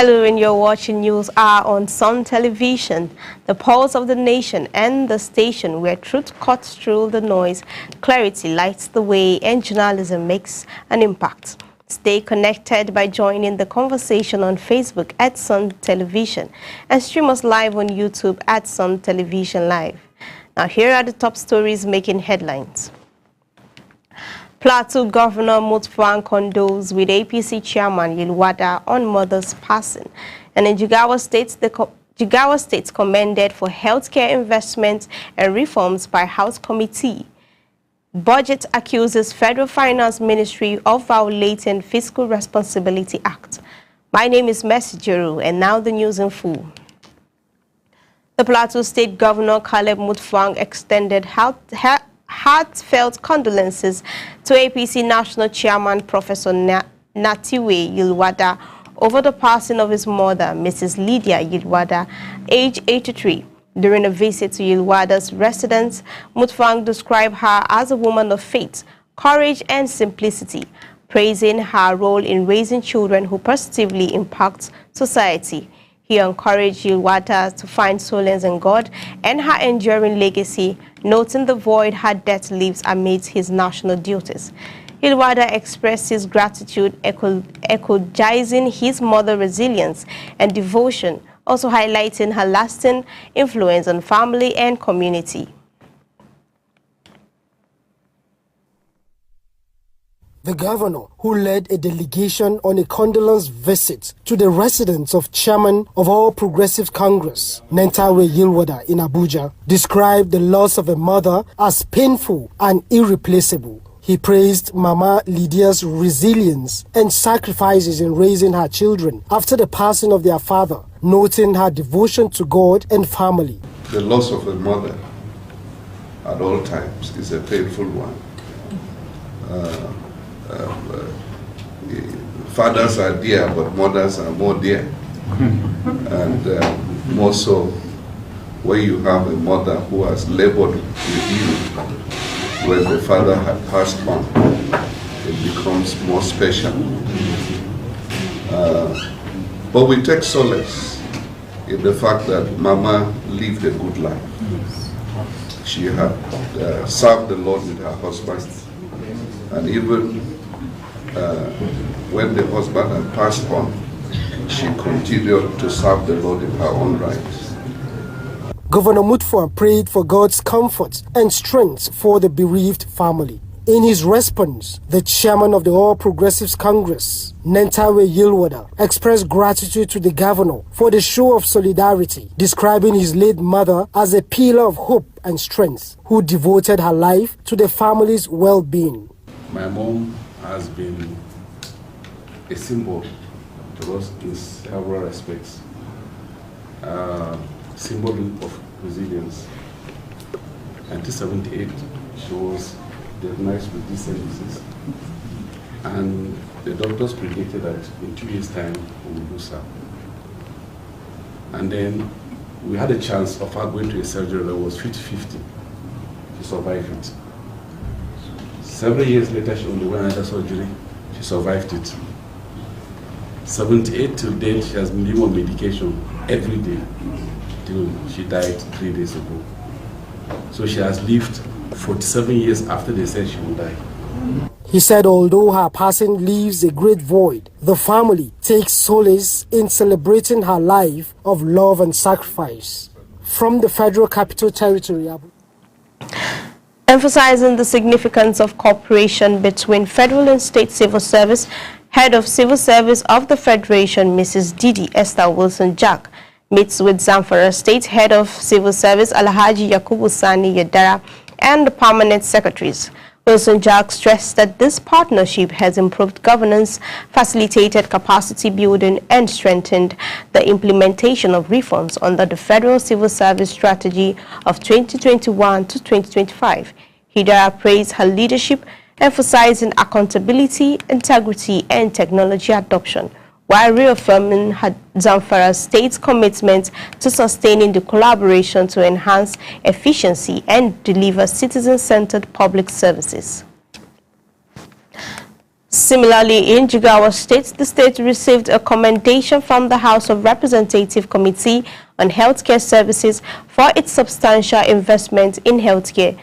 Hello, and you're watching News Hour on Sun Television, the pulse of the nation and the station where truth cuts through the noise, clarity lights the way, and journalism makes an impact. Stay connected by joining the conversation on Facebook at Sun Television and stream us live on YouTube at Sun Television Live. Now, here are the top stories making headlines. Plateau Governor Mutfwang condoles with APC Chairman Yilwada on mother's passing. And in Jigawa State, commended for healthcare investments and reforms by House Committee. Budget accuses Federal Finance Ministry of violating Fiscal Responsibility Act. My name is Mercy Jeru, and now the news in full. The Plateau State Governor Caleb Mutfwang extended heartfelt condolences to APC National Chairman Professor Natiwe Yilwada over the passing of his mother, Mrs. Lydia Yilwada, age 83. During a visit to Yilwada's residence, Mutfwang described her as a woman of faith, courage, and simplicity, praising her role in raising children who positively impact society. He encouraged Yilwada to find solace in God and her enduring legacy, noting the void her death leaves amidst his national duties. Yilwada expressed his gratitude, echoing his mother's resilience and devotion, also highlighting her lasting influence on family and community. The governor, who led a delegation on a condolence visit to the residence of Chairman of All Progressive Congress, Nentawe Yilwada in Abuja, described the loss of a mother as painful and irreplaceable. He praised Mama Lydia's resilience and sacrifices in raising her children after the passing of their father, noting her devotion to God and family. The loss of a mother at all times is a painful one. Fathers are dear, but mothers are more dear. And more so when you have a mother who has labored with you when the father had passed on, it becomes more special. But we take solace in the fact that Mama lived a good life. She had served the Lord with her husband, and even when the husband had passed on, she continued to serve the Lord in her own right. Governor Mutfwang prayed for God's comfort and strength for the bereaved family. In his response, the chairman of the All Progressives Congress, Nentawe Yilwada, expressed gratitude to the governor for the show of solidarity, describing his late mother as a pillar of hope and strength, who devoted her life to the family's well-being. My mom has been a symbol to us in several respects. Symbol of resilience. 1978, she was diagnosed with this disease, and the doctors predicted that in 2 years' time we would lose her. And then we had a chance of her going to a surgery that was 50-50. She survived it. Several years later, she underwent another surgery. She survived it. 78 till date, she has been on medication every day till she died 3 days ago. So she has lived 47 years after they said she would die. He said although her passing leaves a great void, the family takes solace in celebrating her life of love and sacrifice. From the Federal Capital Territory, Emphasizing the significance of cooperation between federal and state civil service, Head of Civil Service of the Federation, Mrs. Didi Esther Wilson-Jack, meets with Zamfara State Head of Civil Service, Alhaji Yakubu Sani Yadara, and the permanent secretaries. Wilson-Jack stressed that this partnership has improved governance, facilitated capacity building, and strengthened the implementation of reforms under the Federal Civil Service Strategy of 2021 to 2025. Hidara praised her leadership, emphasizing accountability, integrity, and technology adoption, while reaffirming Zamfara State's commitment to sustaining the collaboration to enhance efficiency and deliver citizen-centered public services. Similarly, in Jigawa State, the state received a commendation from the House of Representatives Committee on Healthcare Services for its substantial investment in healthcare.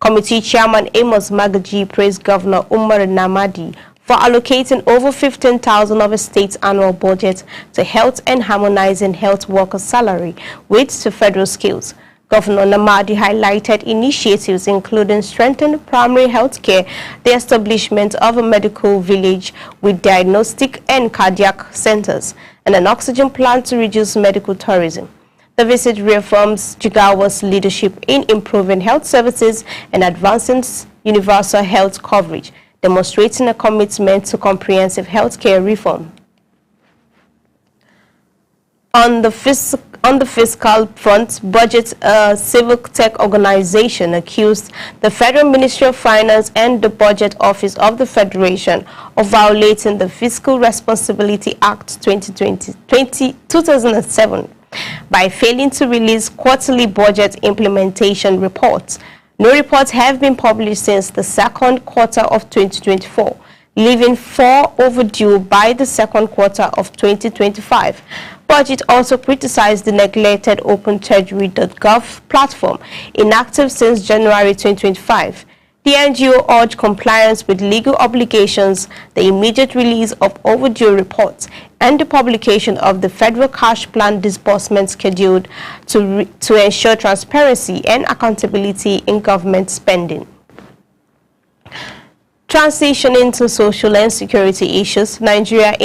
Committee Chairman Amos Magaji praised Governor Umar Namadi for allocating over 15,000 of the state's annual budget to health and harmonizing health workers' salary rates to federal scales. Governor Namadi highlighted initiatives including strengthening primary health care, the establishment of a medical village with diagnostic and cardiac centers, and an oxygen plant to reduce medical tourism. The visit reaffirms Jigawa's leadership in improving health services and advancing universal health coverage, demonstrating a commitment to comprehensive healthcare reform. On the fiscal front, Budget, a civic tech organization, accused the Federal Ministry of Finance and the Budget Office of the Federation of violating the Fiscal Responsibility Act 2007 by failing to release quarterly budget implementation reports. No reports have been published since the second quarter of 2024, leaving 4 overdue by the second quarter of 2025. Budget also criticized the neglected OpenTreasury.gov platform, inactive since January 2025. The NGO urged compliance with legal obligations, the immediate release of overdue reports, and the publication of the federal cash plan disbursement scheduled to ensure transparency and accountability in government spending. Transitioning to social and security issues, Nigerians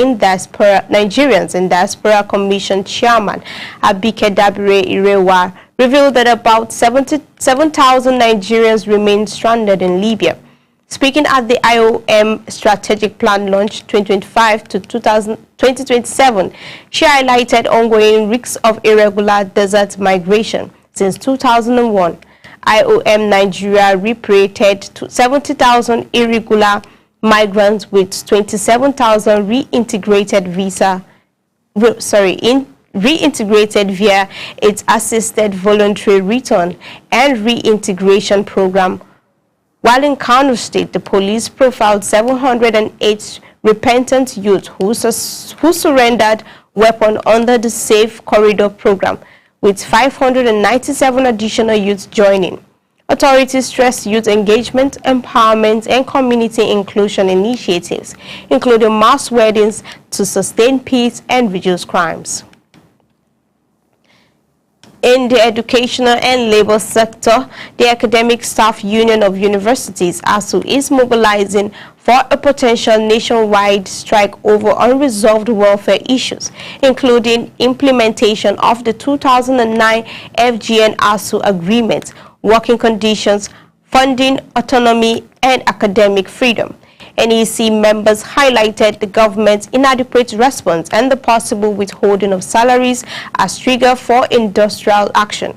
in Diaspora Commission Chairman Abike Dabire Irewa revealed that about 77,000 Nigerians remain stranded in Libya. Speaking at the IOM Strategic Plan Launch 2025 to 2027, she highlighted ongoing risks of irregular desert migration. Since 2001, IOM Nigeria repatriated 70,000 irregular migrants with 27,000 reintegrated via its assisted voluntary return and reintegration program. While in Kano State, the police profiled 708 repentant youth who surrendered weapons under the Safe Corridor program, with 597 additional youths joining. Authorities stress youth engagement, empowerment, and community inclusion initiatives, including mass weddings to sustain peace and reduce crimes. In the educational and labor sector, the Academic Staff Union of Universities, ASU, is mobilizing for a potential nationwide strike over unresolved welfare issues, including implementation of the 2009 FGN-ASU agreement, working conditions, funding, autonomy, and academic freedom. NEC members highlighted the government's inadequate response and the possible withholding of salaries as trigger for industrial action.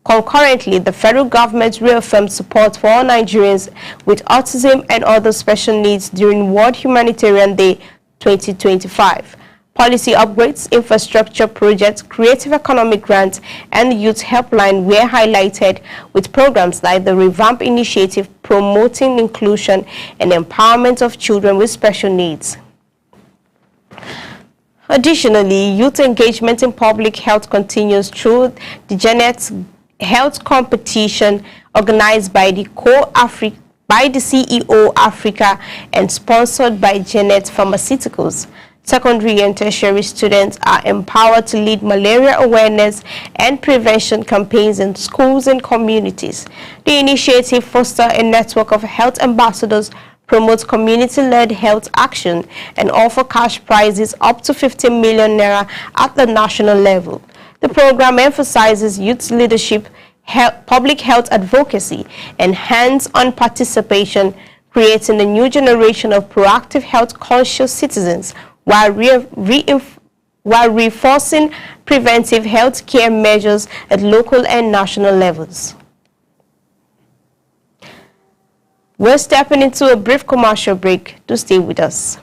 Concurrently, the federal government reaffirmed support for all Nigerians with autism and other special needs during World Humanitarian Day 2025. Policy upgrades, infrastructure projects, creative economic grants, and the Youth Helpline were highlighted, with programs like the Revamp Initiative promoting inclusion and empowerment of children with special needs. Additionally, youth engagement in public health continues through the Janet Health Competition organized by the CEO Africa and sponsored by Janet Pharmaceuticals. Secondary and tertiary students are empowered to lead malaria awareness and prevention campaigns in schools and communities. The initiative fosters a network of health ambassadors, promotes community-led health action, and offers cash prizes up to 15 million naira at the national level. The program emphasizes youth leadership, public health advocacy, and hands-on participation, creating a new generation of proactive health-conscious citizens while reinforcing preventive health care measures at local and national levels. We're stepping into a brief commercial break. To stay with us.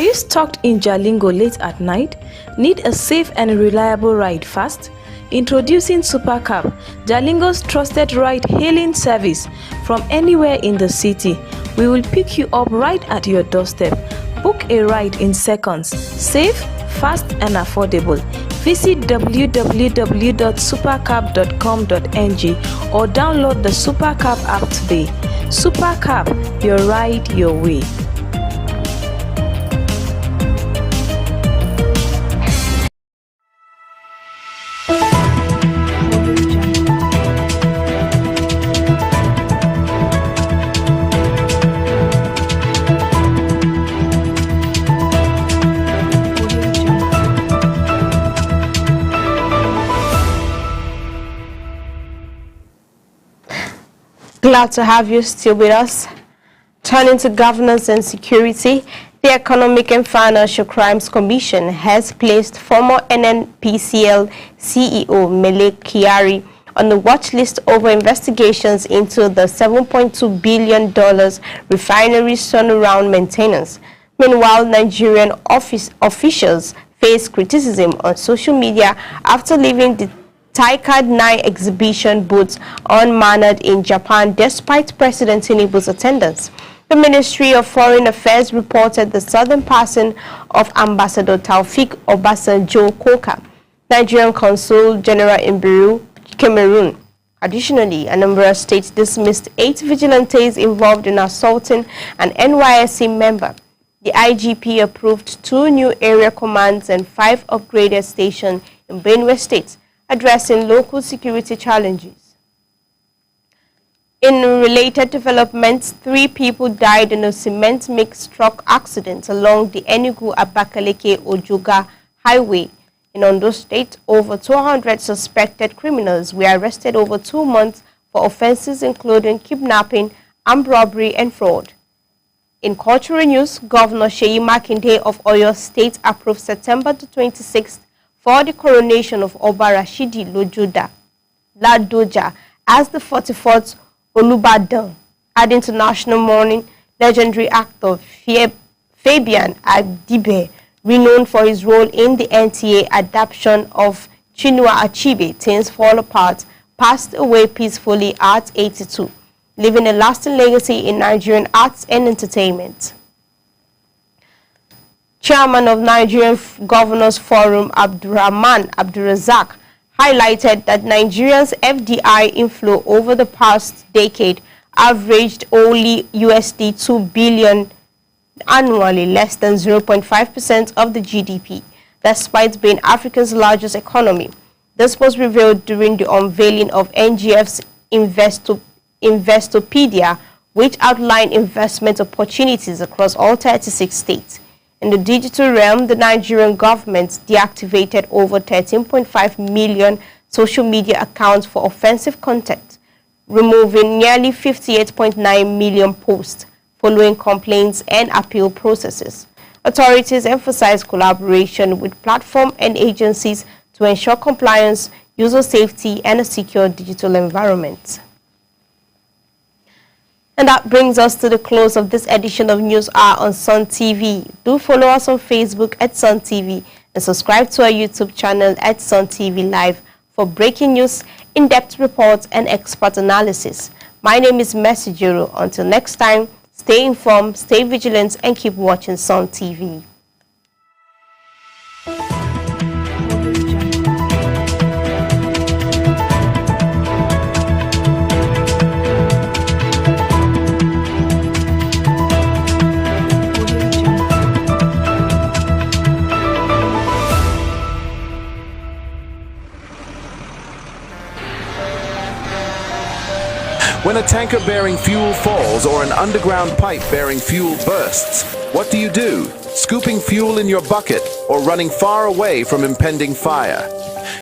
you stuck in Jalingo late at night? Need a safe and reliable ride fast? Introducing Supercab, Jalingo's trusted ride-hailing service from anywhere in the city. We will pick you up right at your doorstep. Book a ride in seconds. Safe, fast and affordable. Visit www.supercab.com.ng or download the Supercab app today. Supercab, your ride, your way. Glad to have you still with us. Turning to governance and security, the Economic and Financial Crimes Commission has placed former NNPCL CEO Mele Kyari on the watch list over investigations into the $7.2 billion refinery turnaround maintenance. Meanwhile, Nigerian officials face criticism on social media after leaving the TICAD 9 exhibition booths unmannered in Japan despite President Tinubu's attendance. The Ministry of Foreign Affairs reported the sudden passing of Ambassador Taufik Obasanjo Koka, Nigerian Consul General in Bureau, Cameroon. Additionally, Anambra State dismissed 8 vigilantes involved in assaulting an NYSC member. The IGP approved 2 new area commands and 5 upgraded stations in Benue State, addressing local security challenges. In related developments, 3 people died in a cement mix truck accident along the Enugu-Abakaliki-Ojoga Highway in Ondo State. Over 200 suspected criminals were arrested over 2 months for offenses including kidnapping, armed robbery, and fraud. In cultural news, Governor Seyi Makinde of Oyo State approved September the 26th for the coronation of Oba Rashidi Ladoja as the 44th Olubadan, adding to national mourning legendary actor Fabian Adibe, renowned for his role in the NTA adaptation of Chinua Achebe, Things Fall Apart, passed away peacefully at 82, leaving a lasting legacy in Nigerian arts and entertainment. Chairman of Nigerian Governors Forum, Abdurrahman Abdurrazak, highlighted that Nigeria's FDI inflow over the past decade averaged only $2 billion annually, less than 0.5% of the GDP, despite being Africa's largest economy. This was revealed during the unveiling of NGF's Investopedia, which outlined investment opportunities across all 36 states. In the digital realm, the Nigerian government deactivated over 13.5 million social media accounts for offensive content, removing nearly 58.9 million posts following complaints and appeal processes. Authorities emphasize collaboration with platform and agencies to ensure compliance, user safety, and a secure digital environment. And that brings us to the close of this edition of News Hour on Sun TV. Do follow us on Facebook at Sun TV and subscribe to our YouTube channel at Sun TV Live for breaking news, in-depth reports, and expert analysis. My name is Mercy Juro. Until next time, stay informed, stay vigilant, and keep watching Sun TV. When a tanker bearing fuel falls or an underground pipe bearing fuel bursts, what do? Scooping fuel in your bucket or running far away from impending fire?